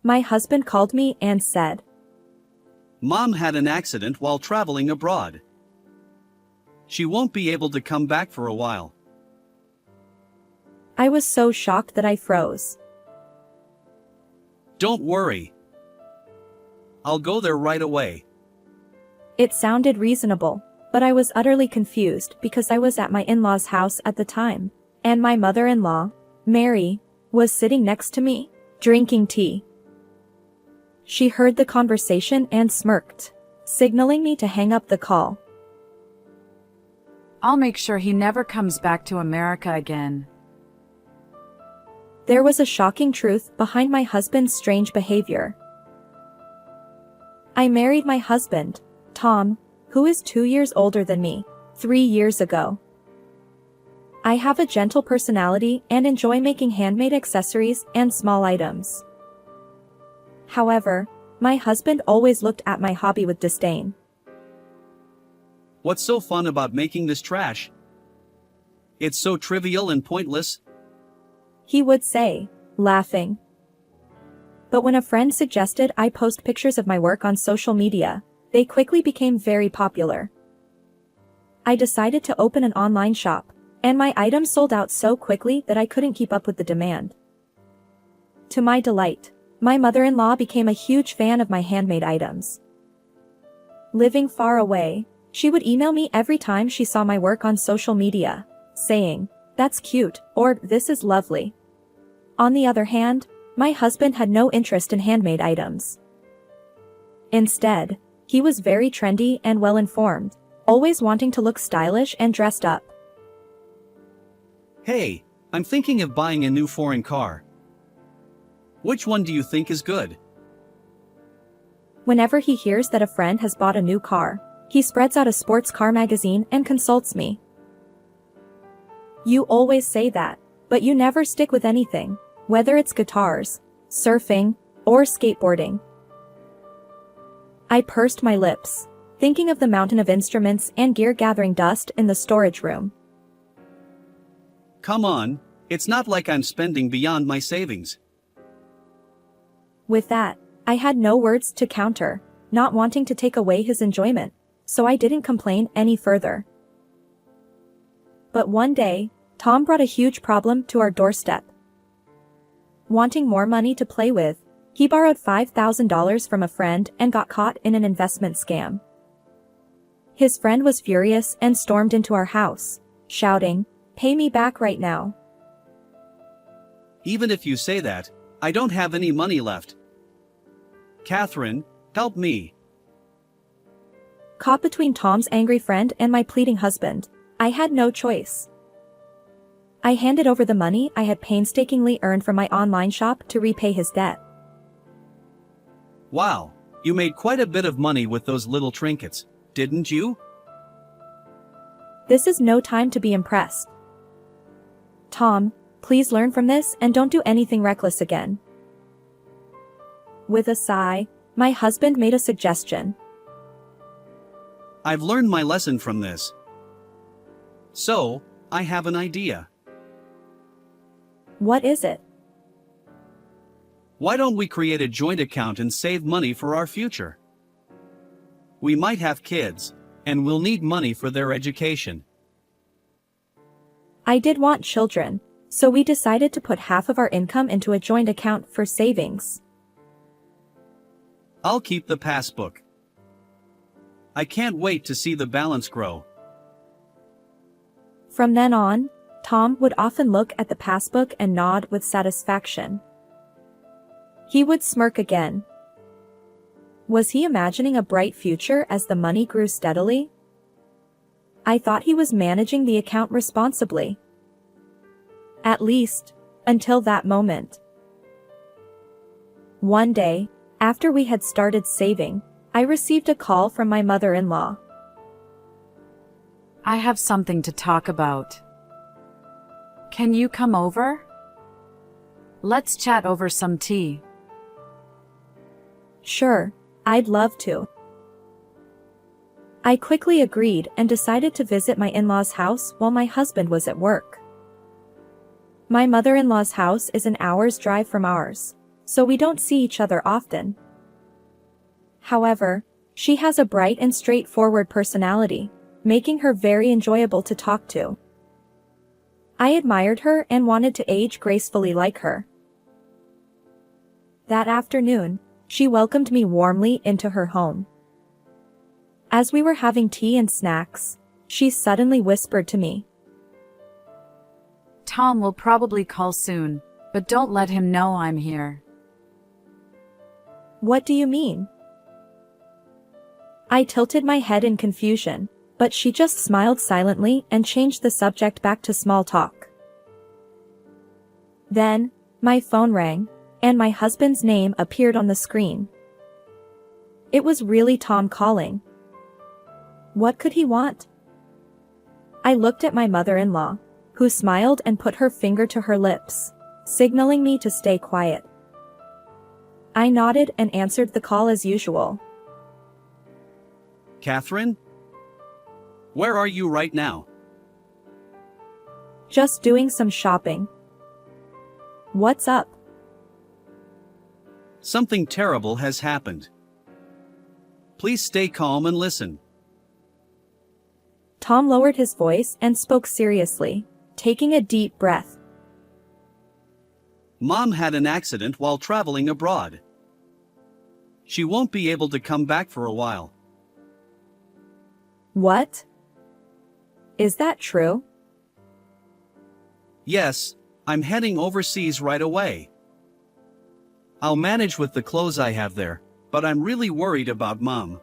My husband called me and said, Mom had an accident while traveling abroad. She won't be able to come back for a while. I was so shocked that I froze. Don't worry. I'll go there right away. It sounded reasonable, but I was utterly confused because I was at my in-laws' house at the time, and my mother-in-law, Mary, was sitting next to me, drinking tea. She heard the conversation and smirked, signaling me to hang up the call. I'll make sure he never comes back to America again. There was a shocking truth behind my husband's strange behavior. I married my husband, Tom, who is 2 years older than me, 3 years ago. I have a gentle personality and enjoy making handmade accessories and small items. However, my husband always looked at my hobby with disdain. What's so fun about making this trash? It's so trivial and pointless. He would say, laughing. But when a friend suggested I post pictures of my work on social media, they quickly became very popular. I decided to open an online shop, and my items sold out so quickly that I couldn't keep up with the demand. To my delight, my mother-in-law became a huge fan of my handmade items. Living far away, she would email me every time she saw my work on social media, saying, "That's cute," or "This is lovely." On the other hand, my husband had no interest in handmade items. Instead, he was very trendy and well-informed, always wanting to look stylish and dressed up. Hey, I'm thinking of buying a new foreign car. Which one do you think is good? Whenever he hears that a friend has bought a new car, he spreads out a sports car magazine and consults me. You always say that, but you never stick with anything, whether it's guitars, surfing, or skateboarding. I pursed my lips, thinking of the mountain of instruments and gear gathering dust in the storage room. Come on, it's not like I'm spending beyond my savings. With that, I had no words to counter, not wanting to take away his enjoyment, so I didn't complain any further. But one day, Tom brought a huge problem to our doorstep. Wanting more money to play with, he borrowed $5,000 from a friend and got caught in an investment scam. His friend was furious and stormed into our house, shouting, "Pay me back right now." Even if you say that, I don't have any money left. Catherine, help me. Caught between Tom's angry friend and my pleading husband, I had no choice. I handed over the money I had painstakingly earned from my online shop to repay his debt. Wow, you made quite a bit of money with those little trinkets, didn't you? This is no time to be impressed. Tom, please learn from this and don't do anything reckless again. With a sigh, my husband made a suggestion. I've learned my lesson from this. So, I have an idea. What is it? Why don't we create a joint account and save money for our future? We might have kids, and we'll need money for their education. I did want children, so we decided to put half of our income into a joint account for savings. I'll keep the passbook. I can't wait to see the balance grow. From then on, Tom would often look at the passbook and nod with satisfaction. He would smirk again. Was he imagining a bright future as the money grew steadily? I thought he was managing the account responsibly. At least, until that moment. One day, after we had started saving, I received a call from my mother-in-law. I have something to talk about. Can you come over? Let's chat over some tea. Sure, I'd love to. I quickly agreed and decided to visit my in-laws' house while my husband was at work. My mother-in-law's house is an hour's drive from ours, so we don't see each other often. However, she has a bright and straightforward personality, making her very enjoyable to talk to. I admired her and wanted to age gracefully like her. That afternoon, she welcomed me warmly into her home. As we were having tea and snacks, she suddenly whispered to me, Tom will probably call soon, but don't let him know I'm here. "What do you mean?" I tilted my head in confusion, but she just smiled silently and changed the subject back to small talk. Then, my phone rang, and my husband's name appeared on the screen. It was really Tom calling. What could he want? I looked at my mother-in-law, who smiled and put her finger to her lips, signaling me to stay quiet. I nodded and answered the call as usual. Catherine? Where are you right now? Just doing some shopping. What's up? Something terrible has happened. Please stay calm and listen. Tom lowered his voice and spoke seriously, taking a deep breath. Mom had an accident while traveling abroad. She won't be able to come back for a while. What? Is that true? Yes, I'm heading overseas right away. I'll manage with the clothes I have there, but I'm really worried about Mom.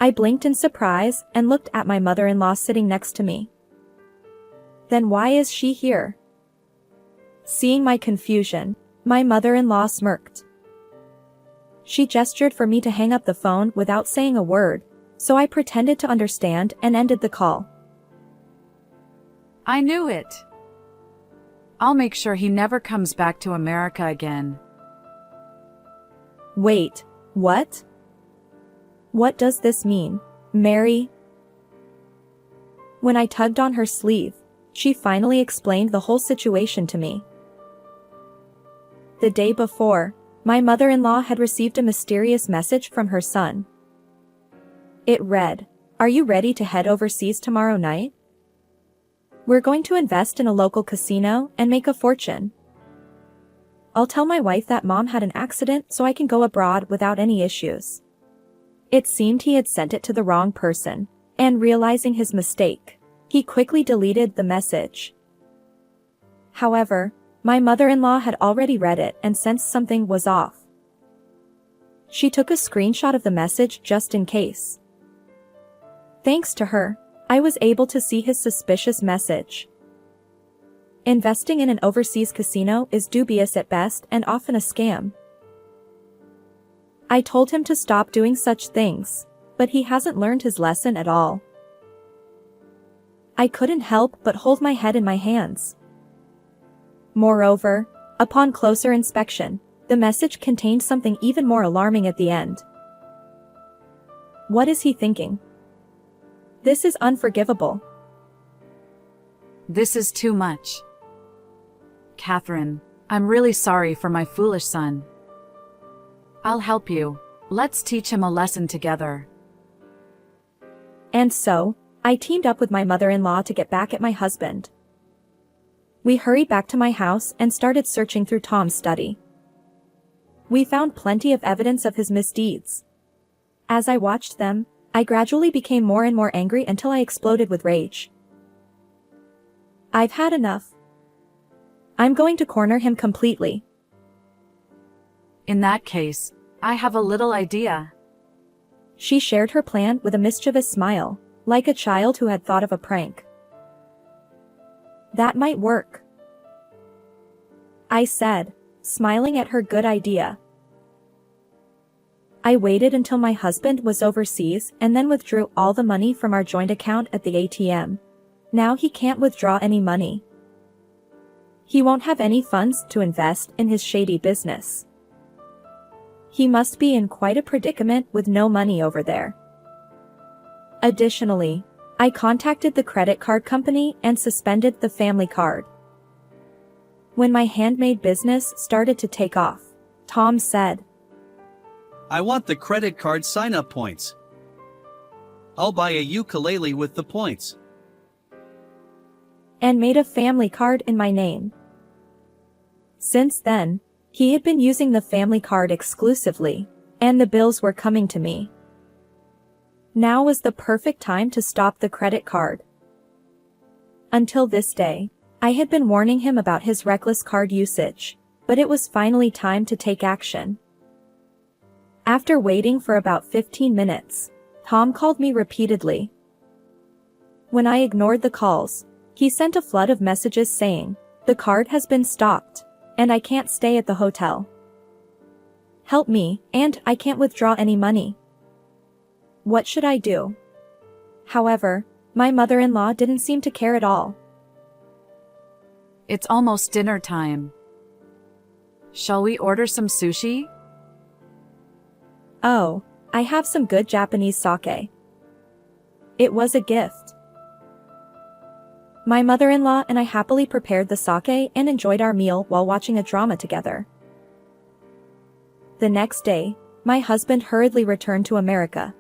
I blinked in surprise and looked at my mother-in-law sitting next to me. Then why is she here? Seeing my confusion, my mother-in-law smirked. She gestured for me to hang up the phone without saying a word, so I pretended to understand and ended the call. I knew it. I'll make sure he never comes back to America again. Wait, what? What does this mean, Mary? When I tugged on her sleeve, she finally explained the whole situation to me. The day before, my mother-in-law had received a mysterious message from her son. It read, "Are you ready to head overseas tomorrow night? We're going to invest in a local casino and make a fortune. I'll tell my wife that Mom had an accident so I can go abroad without any issues." It seemed he had sent it to the wrong person, and realizing his mistake, he quickly deleted the message. However, my mother-in-law had already read it and sensed something was off. She took a screenshot of the message just in case. Thanks to her, I was able to see his suspicious message. Investing in an overseas casino is dubious at best and often a scam. I told him to stop doing such things, but he hasn't learned his lesson at all. I couldn't help but hold my head in my hands. Moreover, upon closer inspection, the message contained something even more alarming at the end. What is he thinking? This is unforgivable. This is too much. Catherine, I'm really sorry for my foolish son. I'll help you. Let's teach him a lesson together. And so, I teamed up with my mother-in-law to get back at my husband. We hurried back to my house and started searching through Tom's study. We found plenty of evidence of his misdeeds. As I watched them, I gradually became more and more angry until I exploded with rage. I've had enough. I'm going to corner him completely. In that case, I have a little idea. She shared her plan with a mischievous smile, like a child who had thought of a prank. That might work, I said, smiling at her good idea. I waited until my husband was overseas and then withdrew all the money from our joint account at the ATM. Now he can't withdraw any money. He won't have any funds to invest in his shady business. He must be in quite a predicament with no money over there. Additionally, I contacted the credit card company and suspended the family card. When my handmade business started to take off, Tom said, I want the credit card sign-up points. I'll buy a ukulele with the points. and made a family card in my name. Since then, he had been using the family card exclusively, and the bills were coming to me. Now was the perfect time to stop the credit card. Until this day, I had been warning him about his reckless card usage, but it was finally time to take action. After waiting for about 15 minutes, Tom called me repeatedly. When I ignored the calls, he sent a flood of messages saying, the card has been stopped, and I can't stay at the hotel. Help me, and I can't withdraw any money. What should I do? However, my mother-in-law didn't seem to care at all. It's almost dinner time. Shall we order some sushi? Oh, I have some good Japanese sake. It was a gift. My mother-in-law and I happily prepared the sake and enjoyed our meal while watching a drama together. The next day, my husband hurriedly returned to America.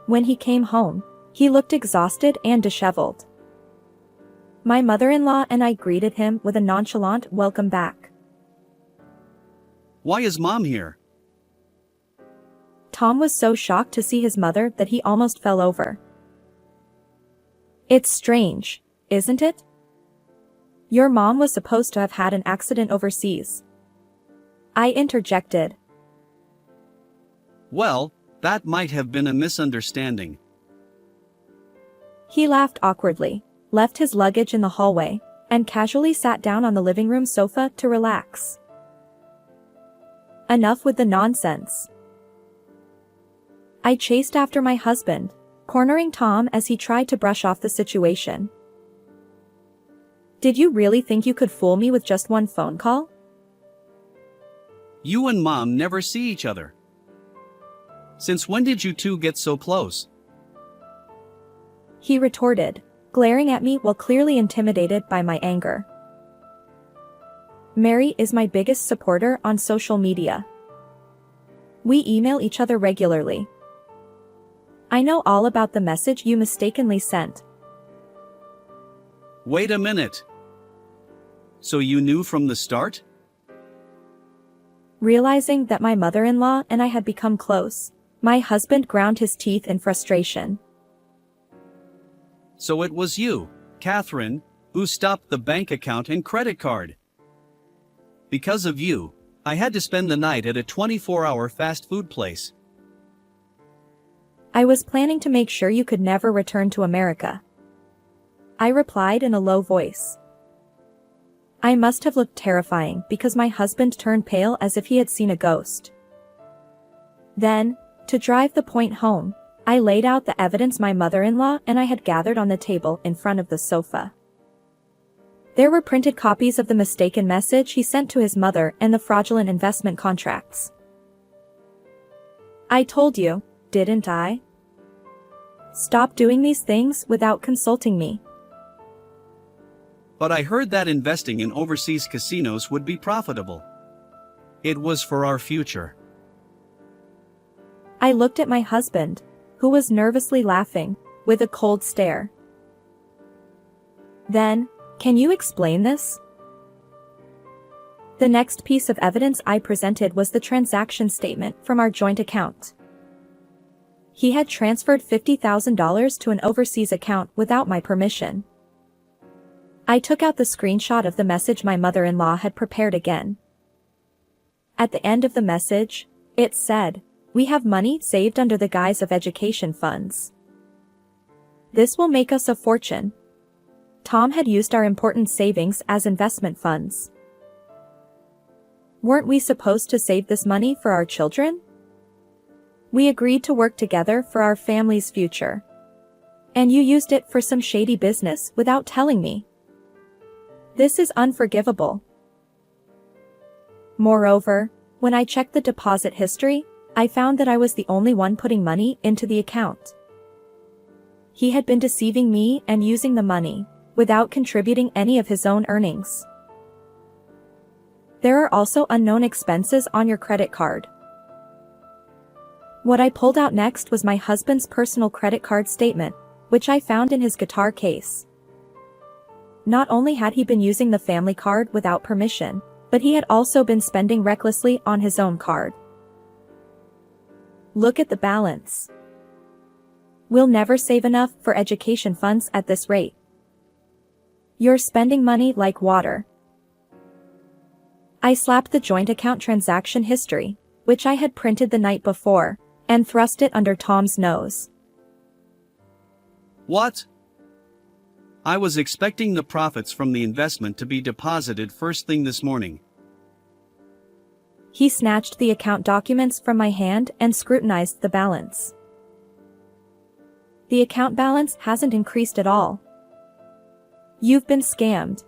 When he came home, he looked exhausted and disheveled. My mother-in-law and I greeted him with a nonchalant welcome back. Why is Mom here? Tom was so shocked to see his mother that he almost fell over. It's strange, isn't it? Your mom was supposed to have had an accident overseas. I interjected. Well, that might have been a misunderstanding. He laughed awkwardly, left his luggage in the hallway, and casually sat down on the living room sofa to relax. Enough with the nonsense. I chased after my husband, cornering Tom as he tried to brush off the situation. Did you really think you could fool me with just one phone call? You and Mom never see each other. Since when did you two get so close? He retorted, glaring at me while clearly intimidated by my anger. Mary is my biggest supporter on social media. We email each other regularly. I know all about the message you mistakenly sent. Wait a minute. So you knew from the start? Realizing that my mother-in-law and I had become close, my husband ground his teeth in frustration. So it was you, Catherine, who stopped the bank account and credit card. Because of you, I had to spend the night at a 24-hour fast food place. I was planning to make sure you could never return to America. I replied in a low voice. I must have looked terrifying because my husband turned pale as if he had seen a ghost. Then, to drive the point home, I laid out the evidence my mother-in-law and I had gathered on the table in front of the sofa. There were printed copies of the mistaken message he sent to his mother and the fraudulent investment contracts. I told you, didn't I? Stop doing these things without consulting me. But I heard that investing in overseas casinos would be profitable. It was for our future. I looked at my husband, who was nervously laughing, with a cold stare. Then, can you explain this? The next piece of evidence I presented was the transaction statement from our joint account. He had transferred $50,000 to an overseas account without my permission. I took out the screenshot of the message my mother-in-law had prepared again. At the end of the message, it said, "We have money saved under the guise of education funds. This will make us a fortune." Tom had used our important savings as investment funds. Weren't we supposed to save this money for our children? We agreed to work together for our family's future. And you used it for some shady business without telling me. This is unforgivable. Moreover, when I checked the deposit history, I found that I was the only one putting money into the account. He had been deceiving me and using the money, without contributing any of his own earnings. There are also unknown expenses on your credit card. What I pulled out next was my husband's personal credit card statement, which I found in his guitar case. Not only had he been using the family card without permission, but he had also been spending recklessly on his own card. Look at the balance. We'll never save enough for education funds at this rate. You're spending money like water. I slapped the joint account transaction history, which I had printed the night before, and thrust it under Tom's nose. What? I was expecting the profits from the investment to be deposited first thing this morning. He snatched the account documents from my hand and scrutinized the balance. The account balance hasn't increased at all. You've been scammed.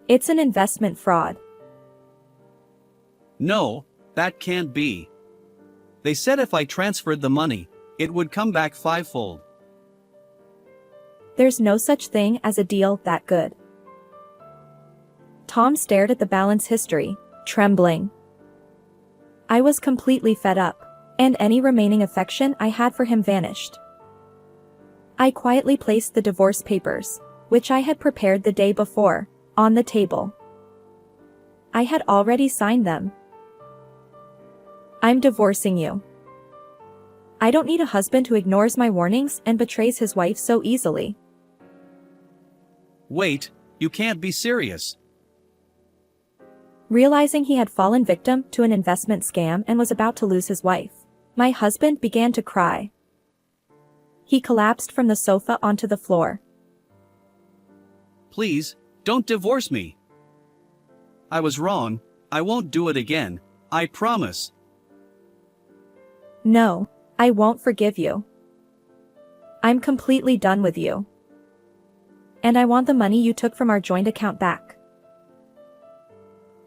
It's an investment fraud. No, that can't be. They said if I transferred the money, it would come back fivefold. There's no such thing as a deal that good. Tom stared at the balance history, trembling. I was completely fed up, and any remaining affection I had for him vanished. I quietly placed the divorce papers, which I had prepared the day before, on the table. I had already signed them. I'm divorcing you. I don't need a husband who ignores my warnings and betrays his wife so easily. Wait, you can't be serious. Realizing he had fallen victim to an investment scam and was about to lose his wife, my husband began to cry. He collapsed from the sofa onto the floor. Please, don't divorce me. I was wrong, I won't do it again, I promise. No, I won't forgive you. I'm completely done with you. And I want the money you took from our joint account back.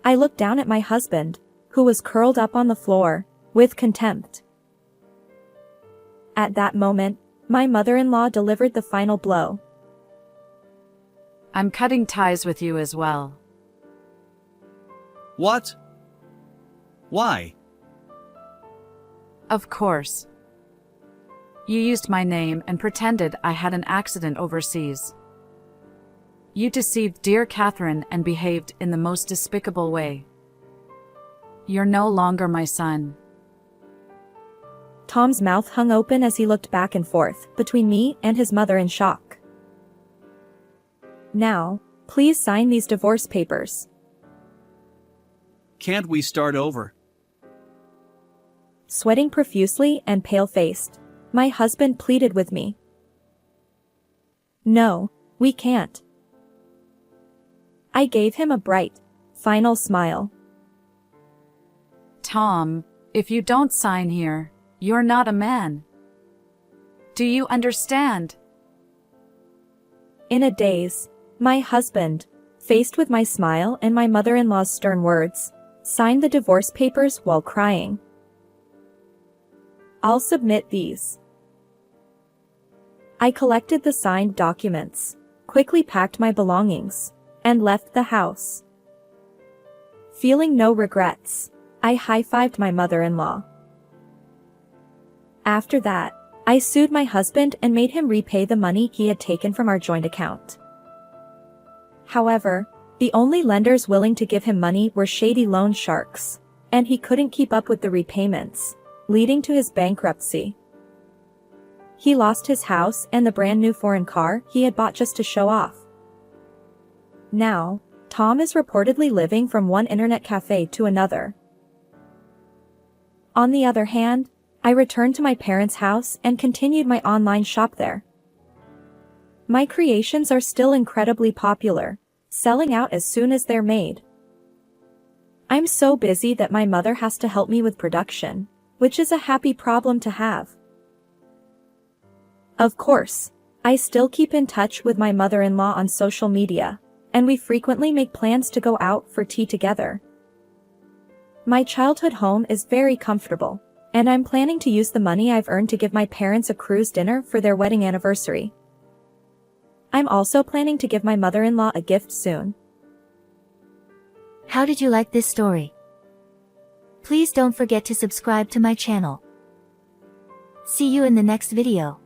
I looked down at my husband, who was curled up on the floor, with contempt. At that moment, my mother-in-law delivered the final blow. I'm cutting ties with you as well. What? Why? Of course. You used my name and pretended I had an accident overseas. You deceived dear Catherine and behaved in the most despicable way. You're no longer my son. Tom's mouth hung open as he looked back and forth between me and his mother in shock. Now, please sign these divorce papers. Can't we start over? Sweating profusely and pale-faced, my husband pleaded with me. No, we can't. I gave him a bright, final smile. Tom, if you don't sign here, you're not a man. Do you understand? In a daze, my husband, faced with my smile and my mother-in-law's stern words, signed the divorce papers while crying. I'll submit these. I collected the signed documents, quickly packed my belongings, and left the house. Feeling no regrets, I high-fived my mother-in-law. After that, I sued my husband and made him repay the money he had taken from our joint account. However, the only lenders willing to give him money were shady loan sharks, and he couldn't keep up with the repayments, leading to his bankruptcy. He lost his house and the brand new foreign car he had bought just to show off. Now, Tom is reportedly living from one internet cafe to another. On the other hand, I returned to my parents' house and continued my online shop there. My creations are still incredibly popular, selling out as soon as they're made. I'm so busy that my mother has to help me with production, which is a happy problem to have. Of course, I still keep in touch with my mother-in-law on social media, and we frequently make plans to go out for tea together. My childhood home is very comfortable, and I'm planning to use the money I've earned to give my parents a cruise dinner for their wedding anniversary. I'm also planning to give my mother-in-law a gift soon. How did you like this story? Please don't forget to subscribe to my channel. See you in the next video.